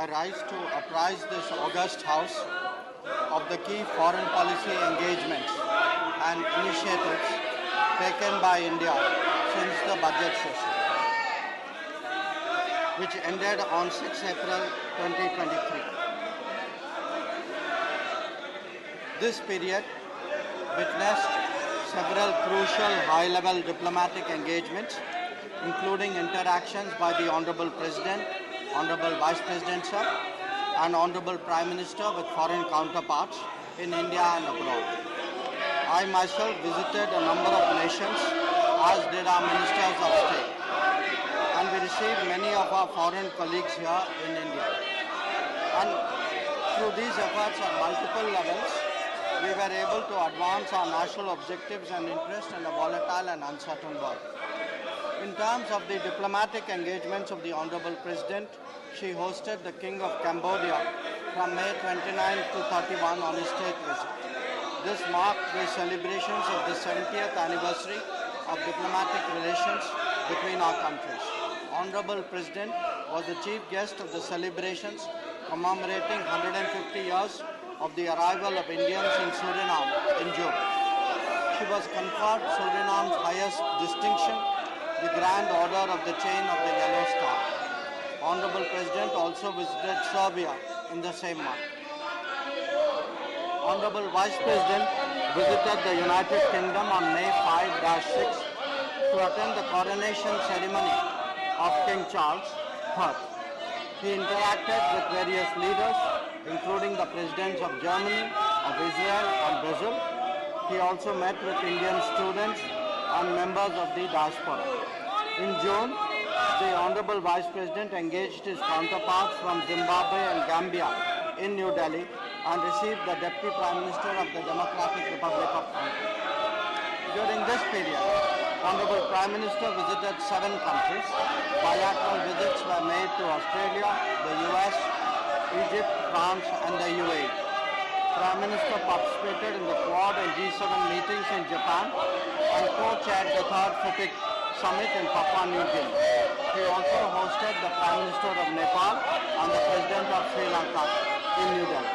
I rise to apprise this august House of the key foreign policy engagements and initiatives taken by India since the budget session, which ended on 6 April 2023. This period witnessed several crucial high-level diplomatic engagements, including interactions by the Honorable President, Honorable Vice President Sir, and Honorable Prime Minister with foreign counterparts in India and abroad. I myself visited a number of nations, as did our Ministers of State, and we received many of our foreign colleagues here in India. And through these efforts at multiple levels, we were able to advance our national objectives and interests in a volatile and uncertain world. In terms of the diplomatic engagements of the Honorable President, she hosted the King of Cambodia from May 29 to 31 on his state visit. This marked the celebrations of the 70th anniversary of diplomatic relations between our countries. Honorable President was the chief guest of the celebrations commemorating 150 years of the arrival of Indians in Suriname in June. She was conferred Suriname's highest distinction, the Grand Order of the Chain of the Yellow Star. Honorable President also visited Serbia in the same month. Honorable Vice President visited the United Kingdom on May 5-6 to attend the coronation ceremony of King Charles III. He interacted with various leaders, including the presidents of Germany, of Israel, and Brazil. He also met with Indian students and members of the diaspora. In June, the Honorable Vice President engaged his counterparts from Zimbabwe and Gambia in New Delhi and received the Deputy Prime Minister of the Democratic Republic of Congo. During this period, Honorable Prime Minister visited 7 countries. Bilateral visits were made to Australia, the US, Egypt, France, and the UAE. Prime Minister participated in the Quad and G7 meetings in Japan and co-chaired the 3rd FIPIC Summit in Papua New Guinea. He also hosted the Prime Minister of Nepal and the President of Sri Lanka in New Delhi.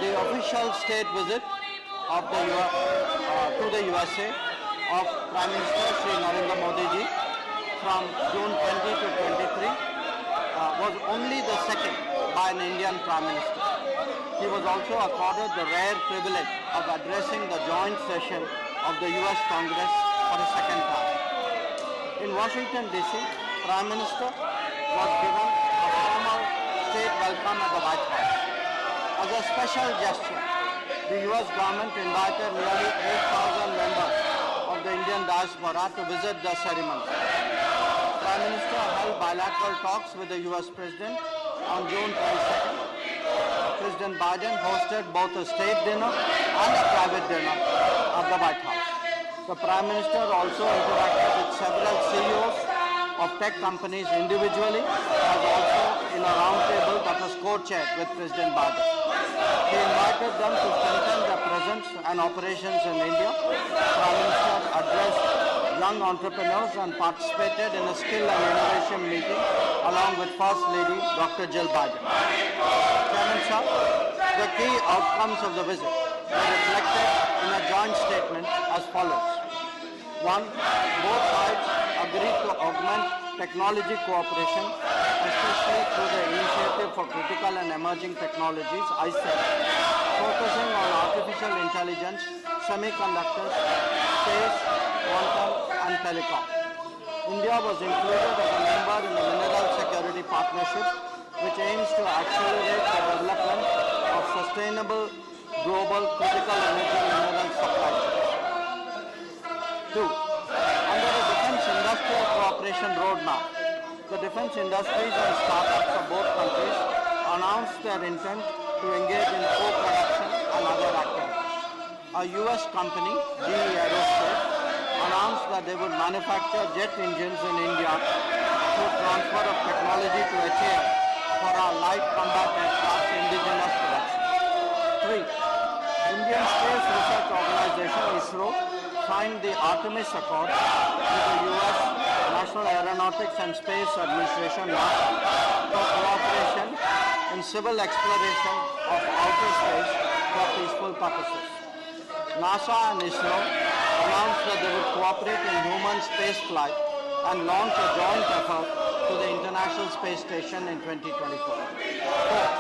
The official state visit of to the USA of Prime Minister Sri Narendra Modi ji from June 20 to 23 was only the second by an Indian Prime Minister. He was also accorded the rare privilege of addressing the joint session of the US Congress for a second time. In Washington DC, Prime Minister was given a formal state welcome at the White House. As a special gesture, the US government invited nearly 8,000 members of the Indian diaspora to visit the ceremony. Prime Minister held bilateral talks with the US President on June 22nd. President Biden hosted both a state dinner and a private dinner at the White House. The Prime Minister also interacted with several CEOs of tech companies individually, as also in a roundtable that was co-chaired with President Biden. He invited them to strengthen their presence and operations in India. Prime Minister addressed young entrepreneurs and participated in a skill and innovation meeting along with First Lady Dr. Jill Biden. Chairman Sir, the key outcomes of the visit were reflected in a joint statement as follows. 1. Both sides agreed to augment technology cooperation, especially through the Initiative for Critical and Emerging Technologies, ICET, focusing on artificial intelligence, semiconductors, space, quantum, and telecom. India was included as a member in the Mineral Security Partnership, which aims to accelerate the development of sustainable global critical energy mineral supply chains. 2. Under the Defence Industrial Cooperation Roadmap, the defence industries and startups of both countries announced their intent to engage in co-production and other activities. A US company, GE Aerospace, announced that they would manufacture jet engines in India through transfer of technology to HAL for our light combat aircraft indigenous production. 3. Indian Space Research Organization, ISRO, signed the Artemis Accord with the US National Aeronautics and Space Administration, NASA, for cooperation and civil exploration of outer space for peaceful purposes. NASA and ISRO announced that they would cooperate in human space flight and launch a joint effort to the International Space Station in 2024. Fourth,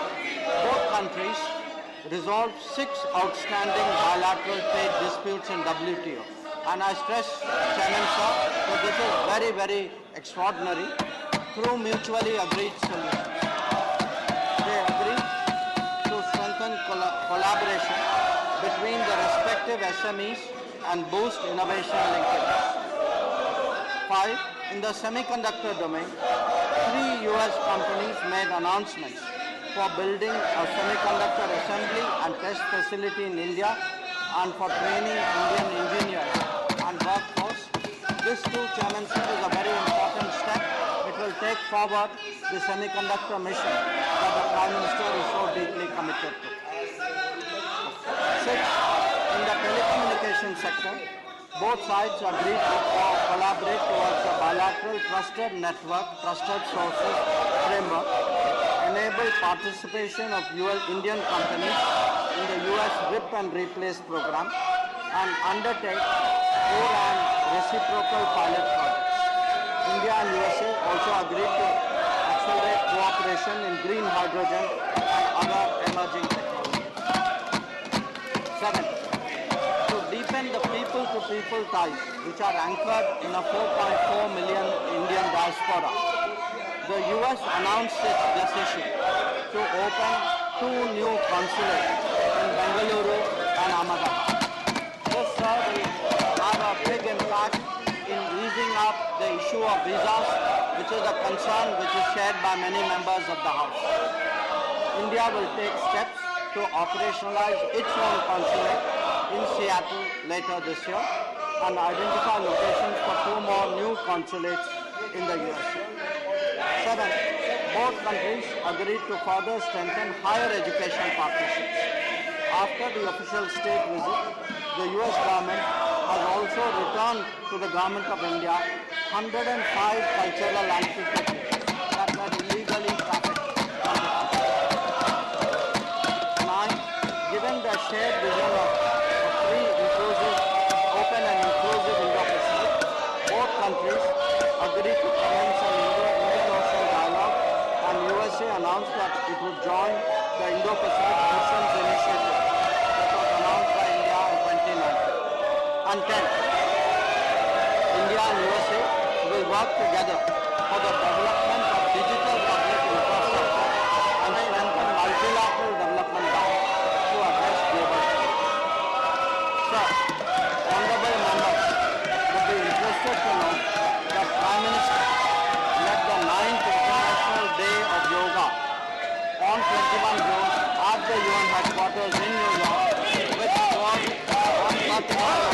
both countries resolved 6 outstanding bilateral trade disputes in WTO. And I stress, Chairman Sir, that this is very, very extraordinary through mutually agreed solutions. They agreed to strengthen collaboration between the respective SMEs and boost innovation linkages. 5. In the semiconductor domain, 3 US companies made announcements for building a semiconductor assembly and test facility in India and for training Indian engineers and workforce. This too, Chairman Sir, is a very important step. It will take forward the semiconductor mission that the Prime Minister is so deeply committed to. 6. In the telecommunication sector, both sides agreed to collaborate towards a bilateral trusted network, trusted sources framework, enable participation of Indian companies in the US RIP and Replace program, and undertake core and reciprocal pilot projects. India and USA also agreed to accelerate cooperation in green hydrogen and other emerging technologies. 7. To deepen the people-to-people ties, which are anchored in a 4.4 million Indian diaspora, the US announced its decision to open 2 new consulates in Bengaluru and Ahmedabad. This, sir, will have a big impact in easing up the issue of visas, which is a concern which is shared by many members of the House. India will take steps to operationalize its own consulate in Seattle later this year and identify locations for 2 more new consulates in the USA. 7. Both countries agreed to further strengthen higher education partnerships. After the official state visit, the US government has also returned to the Government of India 105 cultural antiquities that were illegally trafficked from the country. 9. Given the shared vision of a free, inclusive, open and inclusive Indo-Pacific, both countries agreed to commence an Indian Ocean dialogue, and USA announced that it would join the Indo-Pacific Oceans Initiative that was announced by India in 2019. And 10. India and USA will work together for the development of digital public infrastructure and strengthen multilateral development banks to address global challenges. Sir, honorable members would be interested to know that Prime Minister led the 9th International Day of Yoga on 21 June at the UN headquarters in New York, which was on particular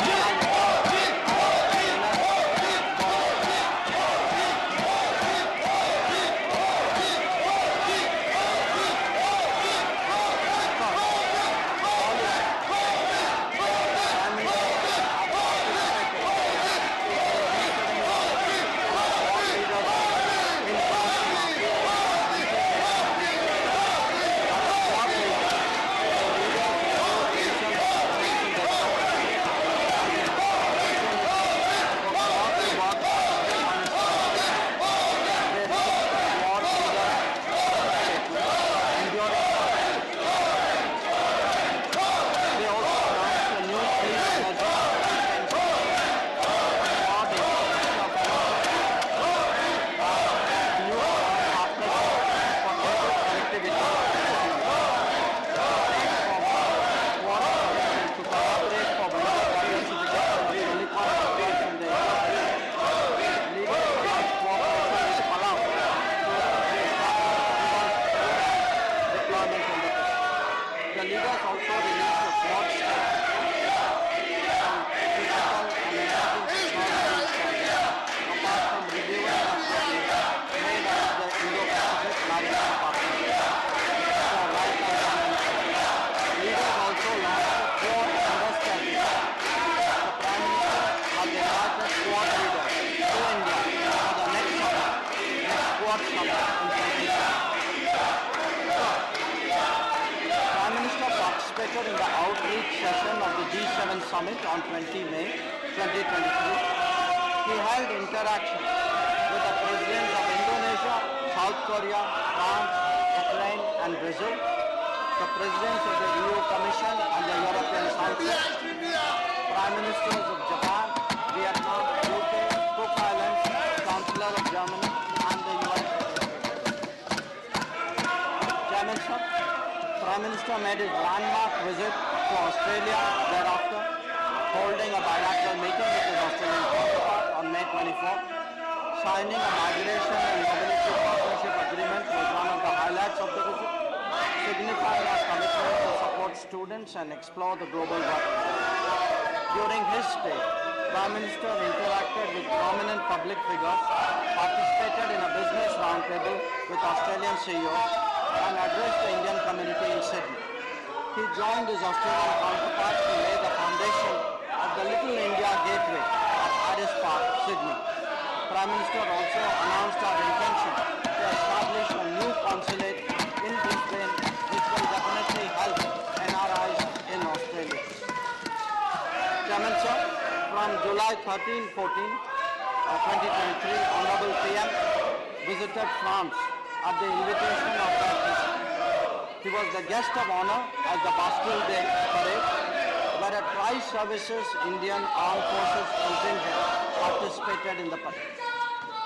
Summit on 20 May 2023. He held interaction with the presidents of Indonesia, South Korea, France, Ukraine and Brazil, the presidents of the EU Commission and the European Council, Prime Ministers of Japan, Vietnam, UK, Cook Islands, Chancellor of Germany and the US. Chairman Sir, Prime Minister made his landmark visit to Australia thereafter, holding a bilateral meeting with his Australian counterpart on May 24. Signing a migration and mobility partnership agreement was one of the highlights of the visit, signifying our commitment to support students and explore the global world. During his stay, Prime Minister interacted with prominent public figures, participated in a business roundtable with Australian CEOs, and addressed the Indian community in Sydney. He joined his Australian counterparts to lay the foundation of the Little India Gateway at Harris Park, Sydney. Prime Minister also announced our intention to establish a new consulate in Brisbane, which will definitely help NRIs in Australia. Chairman Sir, from July 13-14, 2023, Honorable PM visited France at the invitation of the President. He was the guest of honor at the Bastille Day parade, where a tri-services Indian Armed Forces contingent participated in the parade.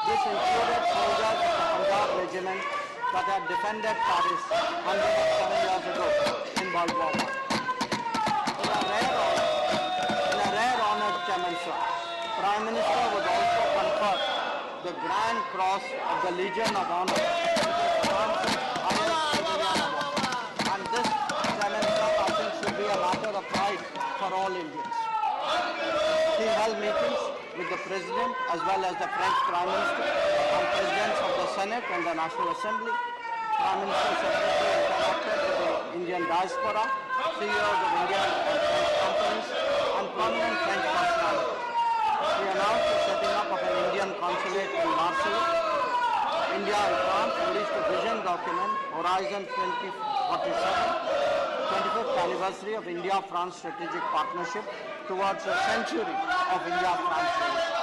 This included soldiers of the Punjab regiment that had defended Paris 107 years ago in World War I. In a rare honor, Chairman Sir, Prime Minister was also conferred the Grand Cross of the Legion of Honor, which is France's highest civilian award. And this, Chairman Sir, I think should be a matter of pride for all Indians. He held meetings with the President as well as the French Prime Minister and Presidents of the Senate and the National Assembly. Prime Minister separately interacted with the Indian diaspora, CEOs of Indian and French companies, and prominent French personalities. He announced the setting up of an Indian consulate in Marseille. India and France released a vision document, Horizon 2047, 25th anniversary of India-France strategic partnership towards a century of India-France relations.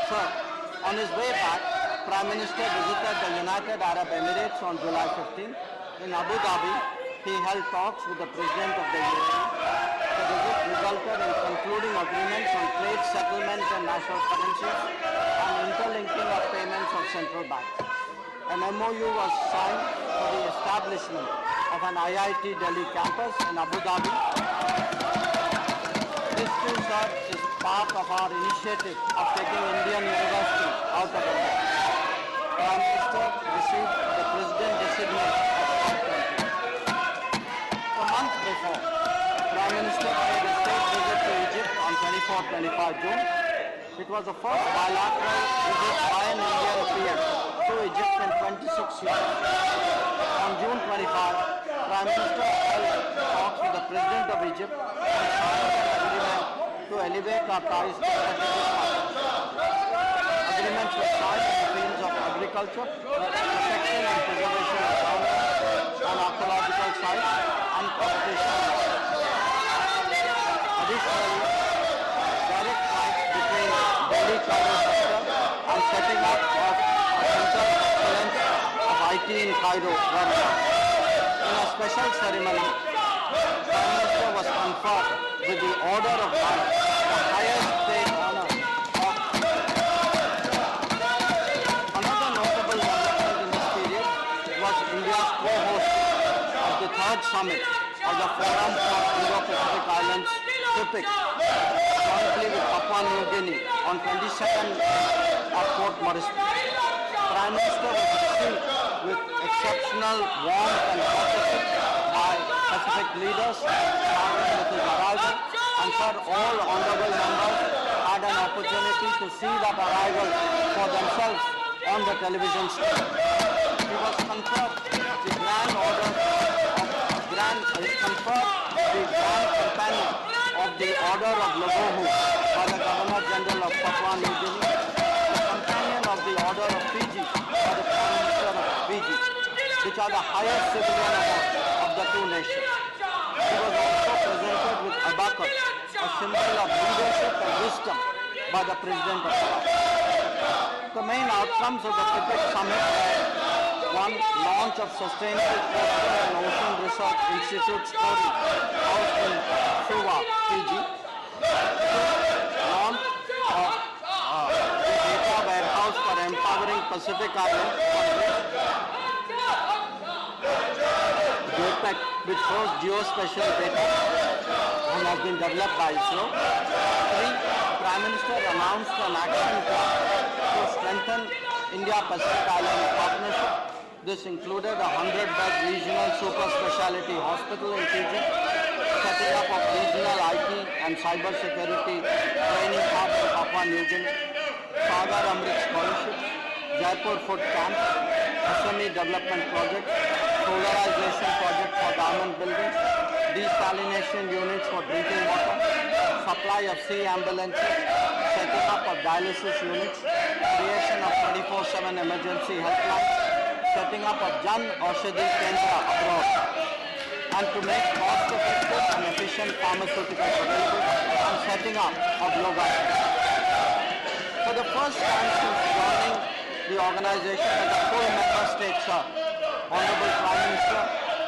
Sir, on his way back, Prime Minister visited the United Arab Emirates on July 15. In Abu Dhabi, he held talks with the President of the UAE. The visit resulted in concluding agreements on trade settlements and national currencies and interlinking of payments of central banks. An MOU was signed for the establishment of an IIT Delhi campus in Abu Dhabi. This too, sir, is part of our initiative of taking Indian universities out of India. Prime Minister received the President designate at COP20. A month before, Prime Minister paid a state visit to Egypt on 24-25 June. It was the first bilateral visit by an Indian PM to Egypt in 26 years. On June 25, Prime Minister held talks with the President of Egypt and signed an agreement to elevate our ties to strategic partnership. Agreements were signed in the fields of agriculture, protection and preservation of groundwater and archaeological sites, and competition. Additionally, direct flights between Delhi Cairo sector and setting up of a center of excellence of IT in Cairo were announced. In a special ceremony, Prime Minister was conferred with the Order of Merit, the highest state honor. Another notable development in this period was India's co-hosting of the third summit of the Forum for Indo-Pacific Islands, FIPIC, jointly with Papua New Guinea on 22nd at Port Moresby. Prime Minister was received with exceptional warmth and courtesy by Pacific leaders, starting with his arrival, and sir, all honorable members had an opportunity to see that arrival for themselves on the television screen. He was conferred the Grand Order of Grand Companion of the Order of Logohu by the Governor General of Papua New Guinea, the Companion of the Order of Fiji by the Prime Minister of Fiji, which are the highest civilian awards of the two nations. He was also presented with abacus, a symbol of leadership and wisdom by the President of the Council. The main outcomes of the TIPEC summit were: 1. Launch of Sustainable Coastal and Ocean Research Institute story housed in Suva, Fiji. 2. Launch of the data warehouse for empowering Pacific Islands countries. JPEG, which hosts geospatial data and has been developed by ISRO. 3. Prime Minister announced an action plan to strengthen India-Pacific Island partnership. This included a 100-bed regional super specialty hospital in Fiji, setting up of regional IT and cyber security training hub in Papua New Guinea, Sagar Amrit scholarships, Jaipur food camps, SME development projects, solarization project for government buildings, desalination units for drinking water, supply of sea ambulances, setting up of dialysis units, creation of 24/7 emergency helplines, setting up of Jan Aushadhi Kendra abroad, and to make cost-effective and efficient pharmaceuticals available, and setting up of yoga. For the first time since joining the organization as a full member state, sir, Honorable Prime Minister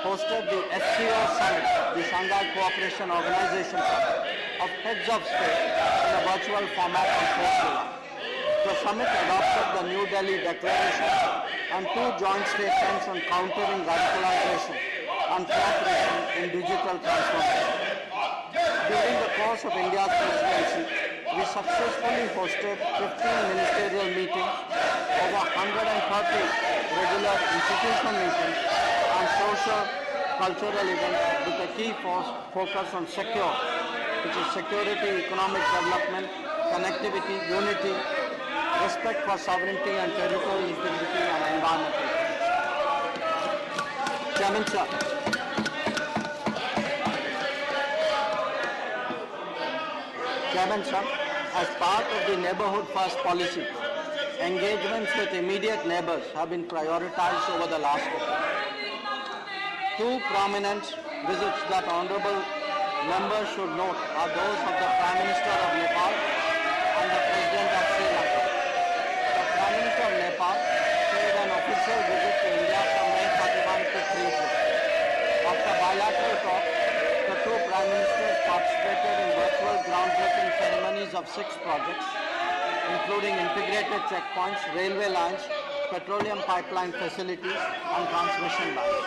hosted the SCO Summit, the Shanghai Cooperation Organization Summit, of heads of state in a virtual format on 4th July. The summit adopted the New Delhi Declaration and 2 joint statements on countering radicalization and cooperation in digital transformation. During the course of India's presidency, we successfully hosted 15 ministerial meetings, over 130 regular institutional meetings, and social cultural events with a key focus on secure, which is security, economic development, connectivity, unity, respect for sovereignty and territorial integrity, and environmental. Chairman, sir. Chairman, sir, as part of the Neighborhood First policy, engagements with immediate neighbors have been prioritized over the last decade. 2 prominent visits that honorable members should note are those of the Prime Minister of Nepal and the President of Sri Lanka. The Prime Minister of Nepal paid an official visit to India from May 31 to 3 June. After bilateral talks, the 2 Prime Ministers participated in virtual groundbreaking ceremonies of 6 projects, including integrated checkpoints, railway lines, petroleum pipeline facilities, and transmission lines.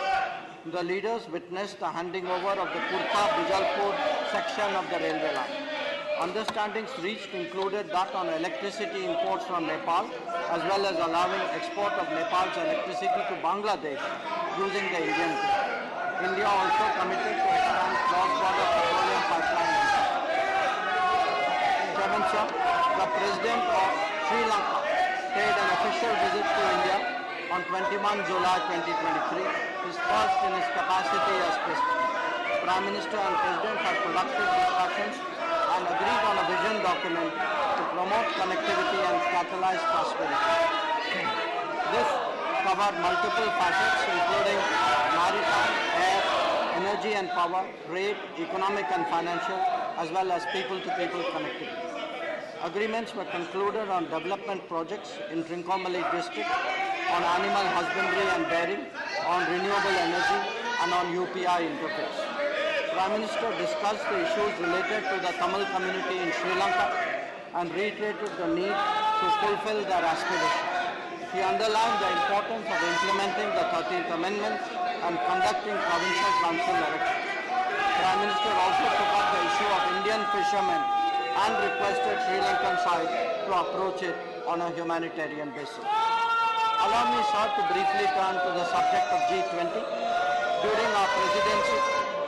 The leaders witnessed the handing over of the Kurta-Bijalpur section of the railway line. Understandings reached included that on electricity imports from Nepal, as well as allowing export of Nepal's electricity to Bangladesh using the Indian grid. India also committed to expand cross-border petroleum pipeline. Chairman, sir, the President of Sri Lanka paid an official visit to India on 21 July 2023, his first in his capacity as President. Prime Minister and President had productive discussions and agreed on a vision document to promote connectivity and catalyze prosperity. This covered multiple facets including maritime, air, energy and power, trade, economic and financial, as well as people-to-people connectivity. Agreements were concluded on development projects in Trincomalee district, on animal husbandry and dairy, on renewable energy, and on UPI interface. Prime Minister discussed the issues related to the Tamil community in Sri Lanka and reiterated the need to fulfill their aspirations. He underlined the importance of implementing the 13th Amendment and conducting provincial council elections. Prime Minister also took up the issue of Indian fishermen and requested Sri Lankan side to approach it on a humanitarian basis. Allow me, sir, to briefly turn to the subject of G20. During our presidency,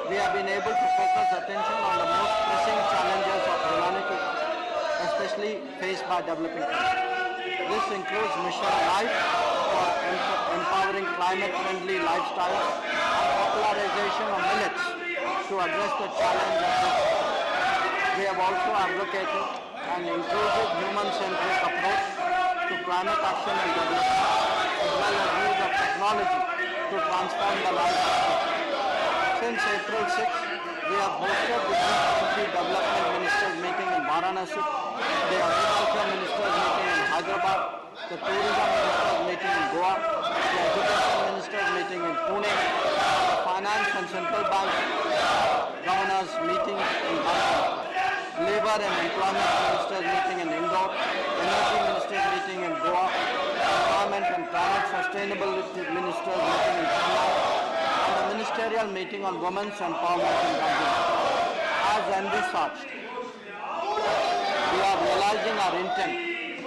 we have been able to focus attention on the most pressing challenges of humanity, especially faced by developing countries. This includes Mission Life for empowering climate-friendly lifestyles and popularization of millets to address the challenge of food. We have also advocated an inclusive human-centric approach to climate action and development, as well as use of technology to transform the lives of people. Since April 6, we we have hosted the G20 Development Ministers meeting in Varanasi, the Agriculture Ministers meeting in Hyderabad, the Tourism Ministers meeting in Goa, the Education Ministers meeting in Pune, the Finance and Central Bank Governors meeting in Bangalore, Labour and Employment Ministers meeting in Indore, Energy Ministers meeting in Goa, Environment and Climate Sustainability Ministers meeting in Chennai, and the Ministerial meeting on Women's Empowerment in Bangalore. As envisaged, we are realizing our intent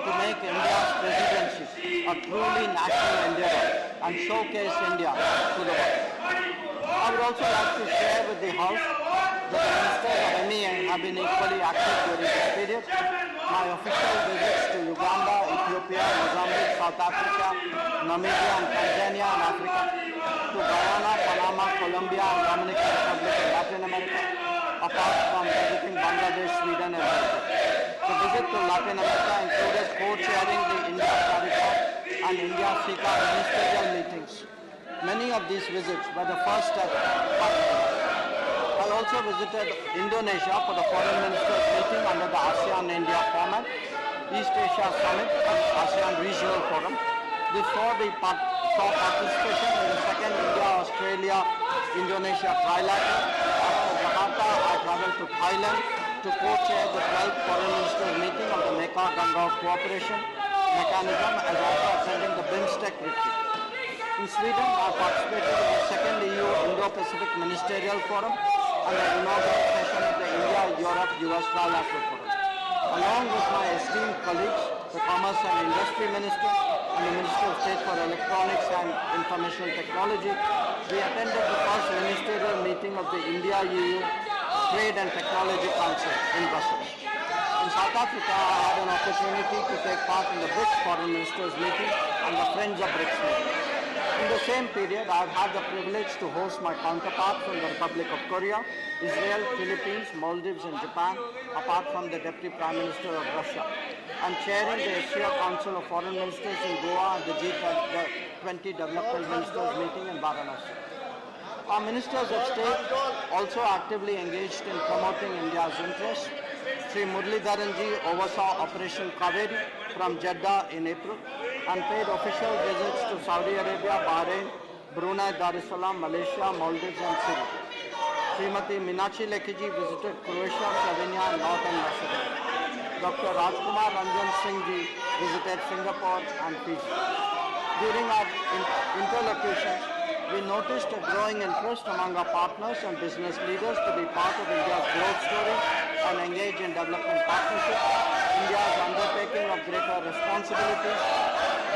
to make India's presidency a truly national endeavour and showcase India to the world. I would also like to share with the House that the Ministers of MEA have been equally active during this period. My official visits to Uganda, Ethiopia, Mozambique, South Africa, Namibia and Tanzania in Africa, to Guyana, Panama, Colombia and Dominican Republic in Latin America, apart from visiting Bangladesh, Sweden and Belgium. The visit to Latin America included co-chairing the India-CARICOM and India-SICA ministerial meetings. Many of these visits were the first step. I also visited Indonesia for the Foreign Ministers meeting under the ASEAN-India format, East Asia Summit and ASEAN Regional Forum. This saw participation in the second India-Australia-Indonesia trilateral. After Jakarta, I traveled to Thailand to co-chair the 12th Foreign Ministers meeting of the Mekong-Ganga Cooperation Mechanism, as also attending the BIMSTEC retreat. In Sweden, I participated in the second EU Indo-Pacific Ministerial Forum and the inaugural session of the India-Europe-US Trilateral Forum. Along with my esteemed colleagues, the Commerce and Industry Minister and the Minister of State for Electronics and Information Technology, we attended the first ministerial meeting of the India-EU Trade and Technology Council in Brussels. In South Africa, I had an opportunity to take part in the BRICS Foreign Ministers meeting and the Friends of BRICS meeting. In the same period, I have had the privilege to host my counterparts from the Republic of Korea, Israel, Philippines, Maldives and Japan, apart from the Deputy Prime Minister of Russia, and chairing the Asia Council of Foreign Ministers in Goa and the G20 Development Ministers meeting in Varanasi. Our Ministers of State also actively engaged in promoting India's interests. Sri Muralidharanji oversaw Operation Kaveri from Jeddah in April and paid official visits to Saudi Arabia, Bahrain, Brunei, Dar es Salaam, Malaysia, Maldives and Syria. Srimati Meenakshi Lekiji visited Croatia, Slovenia and Northern Macedonia. Dr. Rajkumar Ranjan Singh ji visited Singapore and Fiji. During our interlocutions, we noticed a growing interest among our partners and business leaders to be part of India's growth story and engage in development partnerships. India's undertaking of greater responsibilities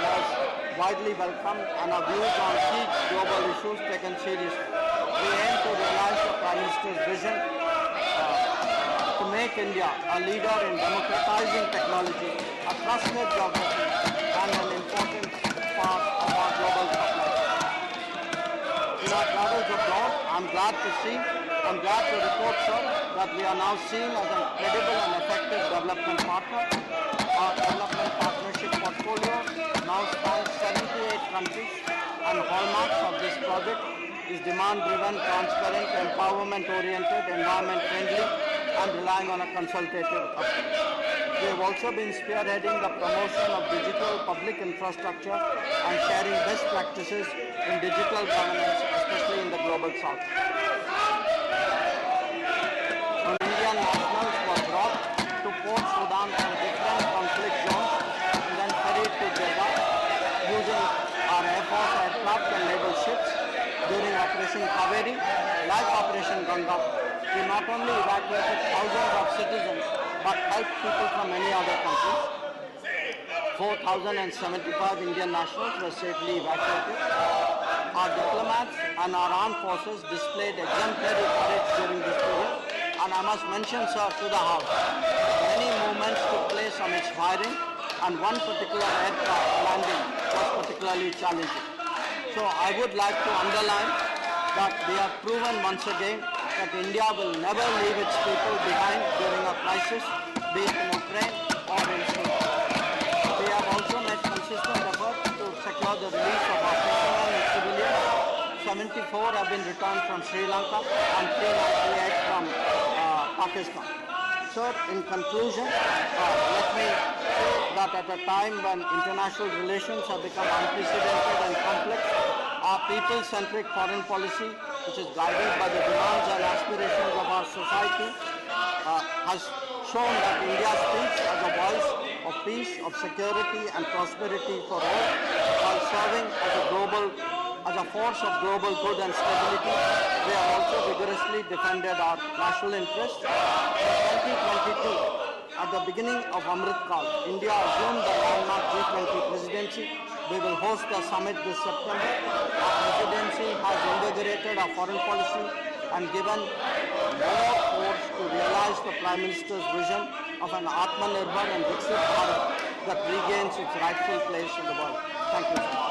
was widely welcomed and our views on key global issues taken seriously. We aim to realize the Prime Minister's vision to make India a leader in democratizing technology, a trusted geography, and an important part of our global supply. In our travels abroad, I'm glad to report, sir, that we are now seen as a credible and effective development partner. Our development partnership portfolio now spans 78 countries, and hallmarks of this project is demand-driven, transparent, empowerment-oriented, environment-friendly, and relying on a consultative approach. We have also been spearheading the promotion of digital public infrastructure and sharing best practices in digital governance, especially in the global south. Some Indian nationals were brought to Port Sudan from different conflict zones and then ferried to Jeddah using our Air Force aircraft and naval ships during Operation Kaveri, like Operation Ganga. We not only evacuated thousands of citizens, but helped people from many other countries. 4,075 Indian nationals were safely evacuated. Our diplomats and our armed forces displayed exemplary courage during this period. And I must mention, sir, to the House, many movements took place amidst firing, and one particular aircraft landing was particularly challenging. So I would like to underline that we have proven once again that India will never leave its people behind during a crisis, be it in Ukraine or in Syria. We have also made consistent efforts to secure the release of our fishermen and civilians. 17 74 have been returned from Sri Lanka and 398 from Pakistan. So in conclusion, let me say that at a time when international relations have become unprecedented and complex, our people-centric foreign policy, which is guided by the demands and aspirations of our society, has shown that India speaks as a voice of peace, of security and prosperity for all, while serving as a force of global good and stability. We have also vigorously defended our national interests. In 2022, at the beginning of Amrit Kal, India assumed the landmark G20 presidency. We will host a summit this September. Our presidency has invigorated our foreign policy and given more force to realize the Prime Minister's vision of an Atmanirbhar and Viksit Bharat that regains its rightful place in the world. Thank you, sir.